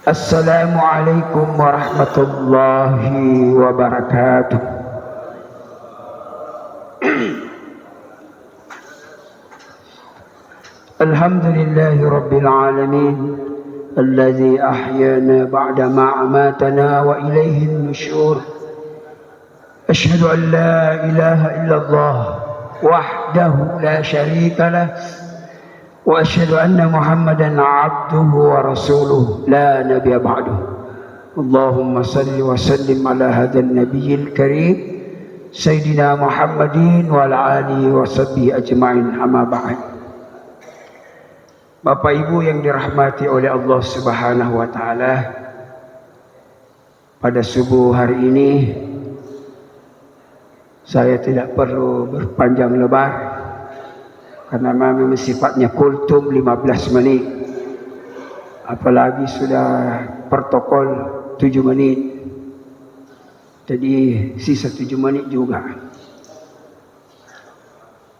Assalamualaikum warahmatullahi wabarakatuh. Alhamdulillahi rabbil alamin, alladzi ahyana ba'da ma amatana wa ilayhi nusyur. Asyhadu an la ilaha illallah wahdahu la syarika lah wa asyhadu anna Muhammadan 'abduhu wa rasuluh la nabiyya ba'dahu. Allahumma salli wa sallim ala hadzal nabiyil karim sayyidina Muhammadin wa ala alihi wa sahbihi ajma'in, amma ba'd. Bapak Ibu yang dirahmati oleh Allah Subhanahu wa taala, pada subuh hari ini saya tidak perlu berpanjang lebar karena memang sifatnya kultum 15 menit. Apalagi sudah protokol 7 menit. Jadi sisa 7 menit juga.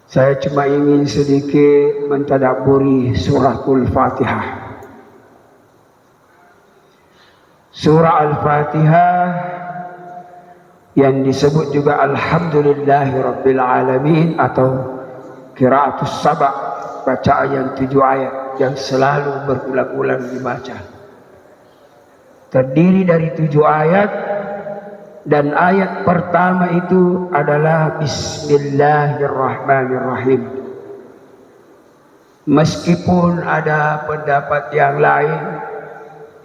Saya cuma ingin sedikit mentadabburi suratul Fatihah. Surah Al-Fatihah yang disebut juga Alhamdulillahi Rabbil Alamin atau Qiraatus Saba', bacaan yang 7 ayat yang selalu berulang-ulang dibaca. Terdiri dari 7 ayat. Dan ayat pertama itu adalah Bismillahirrahmanirrahim. Meskipun ada pendapat yang lain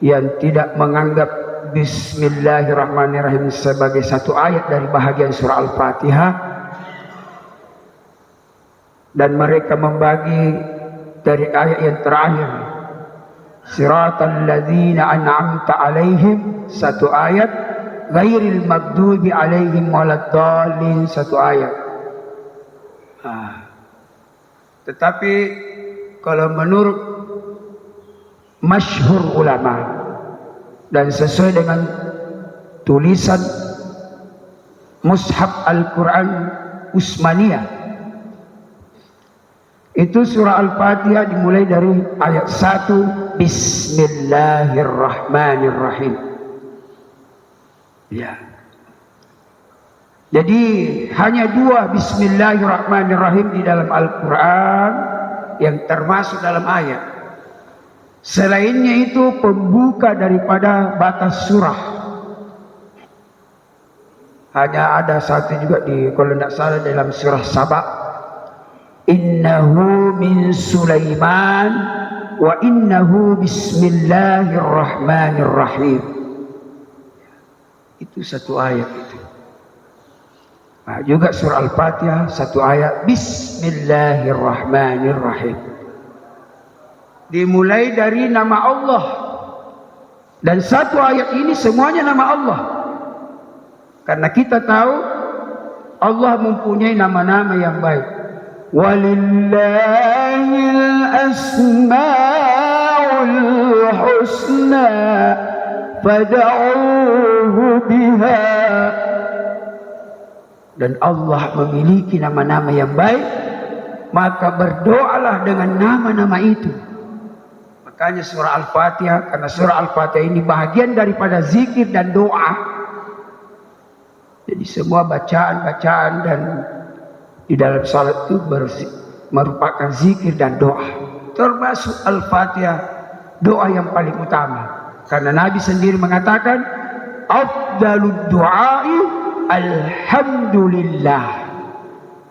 yang tidak menganggap Bismillahirrahmanirrahim sebagai satu ayat dari bahagian surah Al-Fatihah, dan mereka membagi dari ayat yang terakhir, Siratal ladzina an'amta alaihim, satu ayat, Ghairil maghdubi alaihim waladdallin, satu ayat. Tetapi kalau menurut masyhur ulama dan sesuai dengan tulisan Mushaf Al-Quran Utsmaniyah, itu surah Al-Fatihah dimulai dari ayat 1, Bismillahirrahmanirrahim. Ya. Jadi hanya 2 Bismillahirrahmanirrahim di dalam Al-Quran yang termasuk dalam ayat. Selainnya itu pembuka daripada batas surah. Hanya ada satu juga di, kalau tidak salah, dalam surah Saba', Innahu min Sulaiman wa innahu bismillahirrahmanirrahim. Itu satu ayat itu. Nah, juga surah Al-Fatihah satu ayat, Bismillahirrahmanirrahim. Dimulai dari nama Allah. Dan satu ayat ini semuanya nama Allah. Karena kita tahu Allah mempunyai nama-nama yang baik. Walillahil asma'ul husna fad'uhu biha. Dan Allah memiliki nama-nama yang baik, maka berdoalah dengan nama-nama itu. Makanya surah Al-Fatihah, karena surah Al-Fatihah ini bahagian daripada zikir dan doa. Jadi semua bacaan-bacaan dan di dalam salat itu merupakan zikir dan doa. Termasuk Al-Fatihah, doa yang paling utama. Karena Nabi sendiri mengatakan, afdalud du'ai alhamdulillah.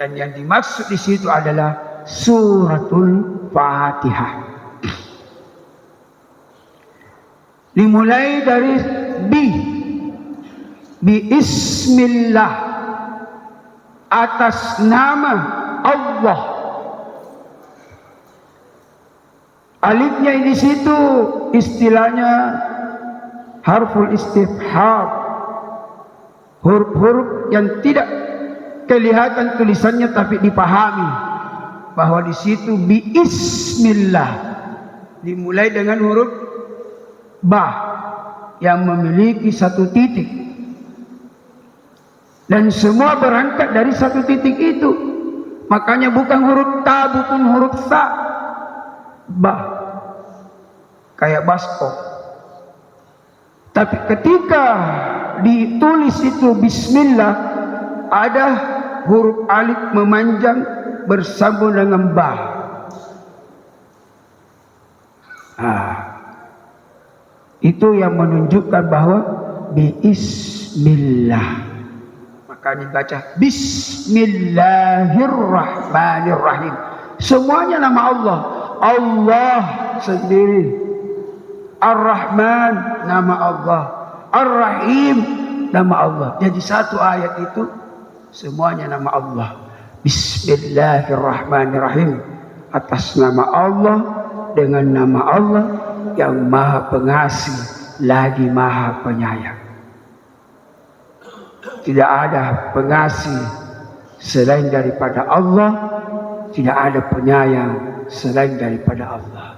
Dan yang dimaksud di situ adalah suratul Fatihah. Dimulai dari Bismillah, atas nama Allah. Alifnya di situ istilahnya harful istifham, huruf-huruf yang tidak kelihatan tulisannya tapi dipahami bahwa di situ Bismillah dimulai dengan huruf ba yang memiliki satu titik, dan semua berangkat dari satu titik itu. Makanya bukan huruf ta, bukan huruf sa, ba, kayak basko. Tapi ketika ditulis itu bismillah, ada huruf alif memanjang bersambung dengan ba. Itu yang menunjukkan bahwa bismillah. Maka dibaca bismillahirrahmanirrahim. Semuanya nama Allah. Allah sendiri. Ar-Rahman nama Allah. Ar-Rahim nama Allah. Jadi satu ayat itu semuanya nama Allah. Bismillahirrahmanirrahim. Atas nama Allah, dengan nama Allah yang maha pengasih lagi maha penyayang. Tidak ada pengasih selain daripada Allah, tidak ada penyayang selain daripada Allah.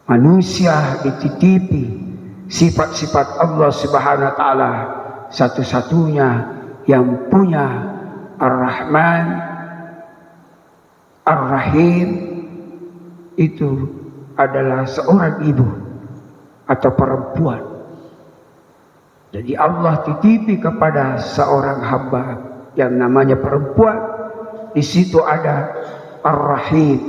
Manusia dititipi sifat-sifat Allah Subhanahu wa taala, satu-satunya yang punya Ar-Rahman, Ar-Rahim itu adalah seorang ibu atau perempuan. Jadi Allah titipi kepada seorang hamba yang namanya perempuan. Di situ ada Ar-Rahim.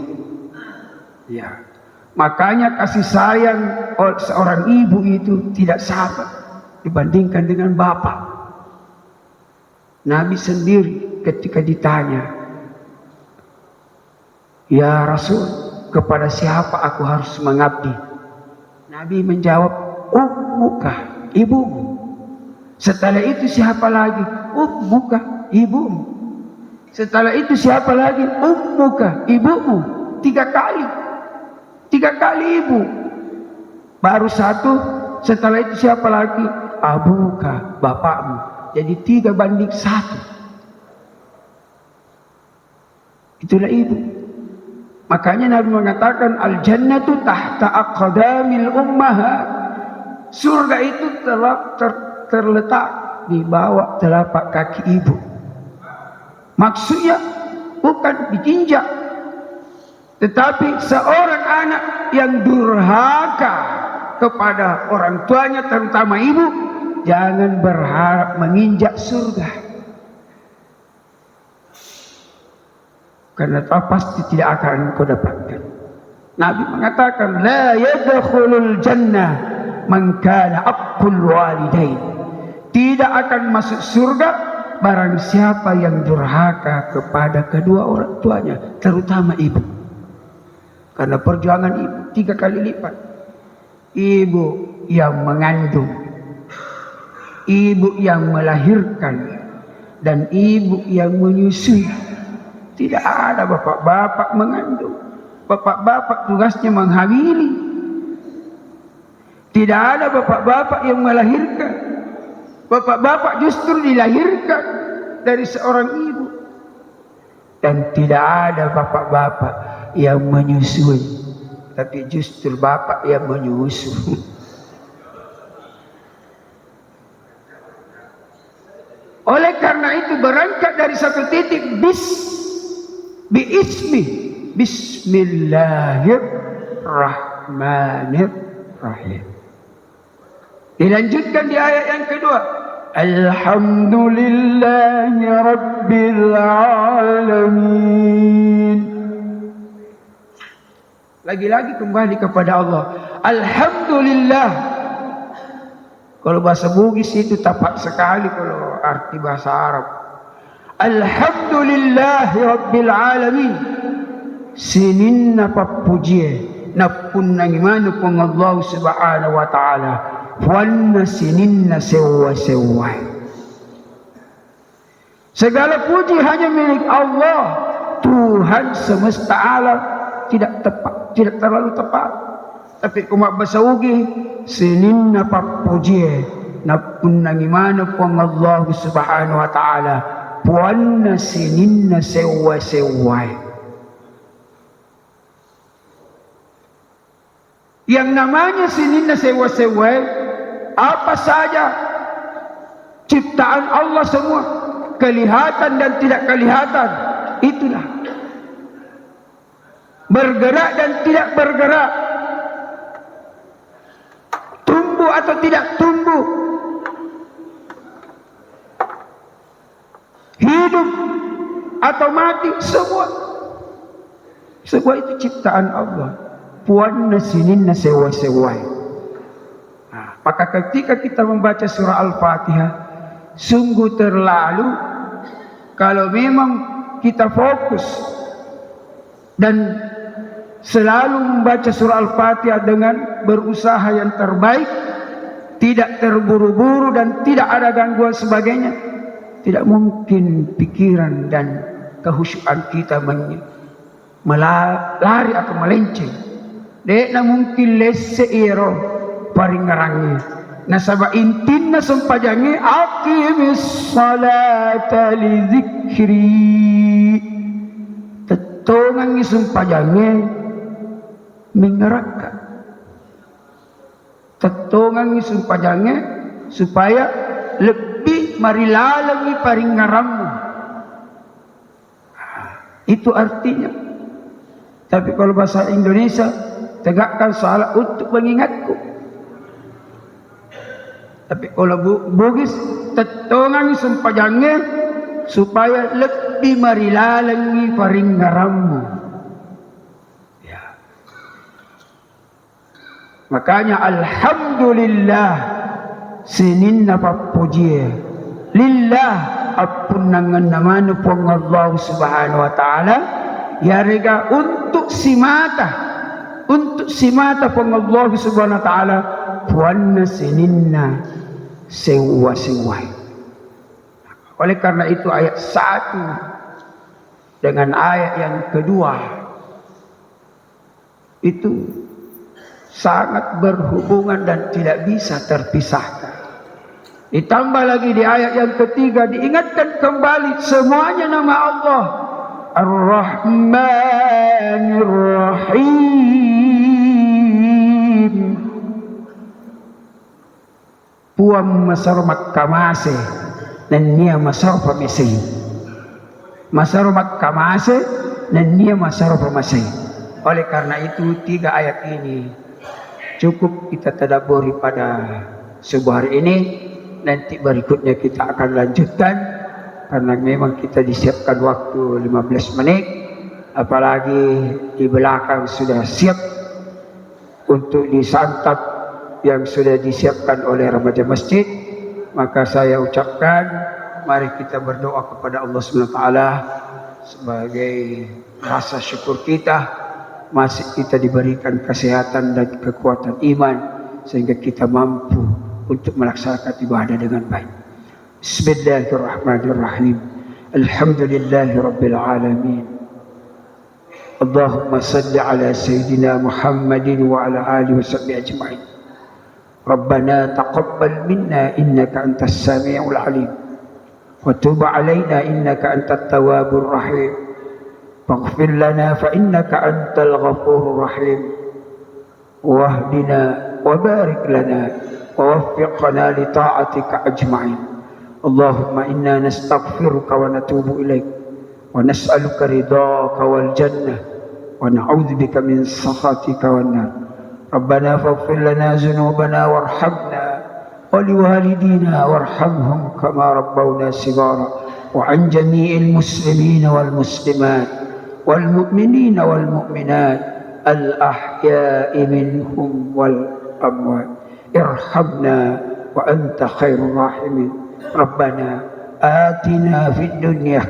Ya. Makanya kasih sayang seorang ibu itu tidak sama dibandingkan dengan bapak. Nabi sendiri ketika ditanya, "Ya Rasul, kepada siapa aku harus mengabdi?" Nabi menjawab, "Ummuka, ibumu." Setelah itu siapa lagi? "Ummuka, ibumu." Setelah itu siapa lagi? "Ummuka, ibumu." 3 kali. 3 kali ibu. Baru satu. Setelah itu siapa lagi? "Abuka," bapakmu. Jadi 3:1. Itulah ibu. Makanya Nabi mengatakan al-jannatu tahta aqdamil ummahat. Surga itu terletak di bawah telapak kaki ibu. Maksudnya bukan ditinjak, tetapi seorang anak yang durhaka kepada orang tuanya, terutama ibu, jangan berharap menginjak surga. Karena pasti tidak akan kau dapatkan. Nabi mengatakan, "La yadkhulul jannah man kana aqul walidain." Tidak akan masuk surga barang siapa yang durhaka kepada kedua orang tuanya, terutama ibu. Karena perjuangan ibu 3 kali lipat. Ibu yang mengandung, ibu yang melahirkan, dan ibu yang menyusui. Tidak ada bapak-bapak mengandung. Bapak-bapak tugasnya menghamili. Tidak ada bapak-bapak yang melahirkan. Bapak-bapak justru dilahirkan dari seorang ibu. Dan tidak ada bapak-bapak yang menyusui, tapi justru bapak yang menyusu. Oleh karena itu berangkat dari satu titik Bismillahirrahmanirrahim. Dilanjutkan di ayat yang kedua, Alhamdulillahi Rabbil Alamin. Lagi-lagi kembali kepada Allah. Alhamdulillah. Kalau bahasa Bugis itu tapak sekali kalau arti bahasa Arab. Alhamdulillahi Rabbil Alamin. Sinin na papuji na punangimano pong Allah Subhanahu wa Ta'ala. Wan na sinin na sewa-sewa. Segala puji hanya milik Allah, Tuhan semesta alam. Tidak tepat, tidak terlalu tepat. Tapi kumak basaugi sinin na papuji na punangimano pong Allah Subhanahu wa Ta'ala. Puan na sinin na sewa-sewa. Yang namanya sinin na sewa-sewa, apa saja ciptaan Allah semua, kelihatan dan tidak kelihatan, itulah. Bergerak dan tidak bergerak, tumbuh atau tidak tumbuh, hidup atau mati, semua itu ciptaan Allah. Puan nasinin nasewa-sewai. Maka ketika kita membaca surah Al-Fatihah, sungguh terlalu kalau memang kita fokus dan selalu membaca surah Al-Fatihah dengan berusaha yang terbaik, tidak terburu-buru dan tidak ada gangguan sebagainya, tidak mungkin pikiran dan kehusyuan kita melari atau melenceng. Tidak mungkin leseiro paringarangi. Nasaba intinna sempajangi aqimis salata li zikri. Tetongan sempajangi mengeraka. Tetongan sempajangi supaya lebih marilalangi paringaranmu. Itu artinya. Tapi kalau bahasa Indonesia, tegakkan salat untuk mengingatku. Tapi kalau Bugis, tetongan sempajangi supaya lebih marilalangi paringaranmu. Ya. Makanya alhamdulillah sinin napa puji lillah apun nangan namanya pun Allah Subhanahu wa taala ya rega untuk simata pun Allah Subhanahu wa taala puanna sininna sewa. Oleh karena itu ayat 1 dengan ayat yang kedua itu sangat berhubungan dan tidak bisa terpisahkan. Ditambah lagi di ayat yang ketiga diingatkan kembali semuanya nama Allah Ar-Rahmanir Rahim. Puam masar makkamase dan nia masar pamese. Masar makkamase dan nia masar pamese. Oleh karena itu 3 ayat ini cukup kita tadabburi pada subuh hari ini. Nanti berikutnya kita akan lanjutkan karena memang kita disiapkan waktu 15 menit, apalagi di belakang sudah siap untuk disantap yang sudah disiapkan oleh remaja masjid. Maka saya ucapkan mari kita berdoa kepada Allah SWT sebagai rasa syukur kita masih kita diberikan kesehatan dan kekuatan iman sehingga kita mampu untuk melaksanakan ibadah dengan baik. Bismillahirrahmanirrahim. Alhamdulillahirabbil alamin. Allahumma salli ala sayyidina Muhammadin wa ala alihi washabbihi ajma'in. Rabbana taqabbal minna innaka antas samiul alim wa tub alaina innaka antat tawwabur rahim. Faghfir lana fa innaka antal ghafurur rahim. Wahdina wa barik lana ووفقنا لطاعتك أجمعين. اللهم إنا نستغفرك ونتوب إليك ونسألك رضاك والجنة ونعوذ بك من سخطك والنار. ربنا فاغفر لنا ذنوبنا وارحمنا ولوالدينا وارحمهم كما ربونا صغارا وعن جميع المسلمين والمسلمات والمؤمنين والمؤمنات الأحياء منهم والأموات. ارحمنا وأنت خير الراحمين. ربنا آتنا في الدنيا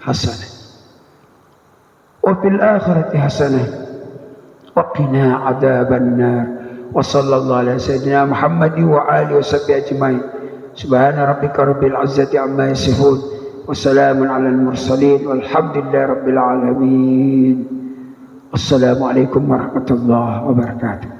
حسنة وفي الآخرة حسنة وقنا عذاب النار. وصلى الله على سيدنا محمد وآله وصحبه أجمعين. سبحان ربك رب العزة عما يصفون وسلام على المرسلين والحمد لله رب العالمين. السلام عليكم ورحمة الله وبركاته.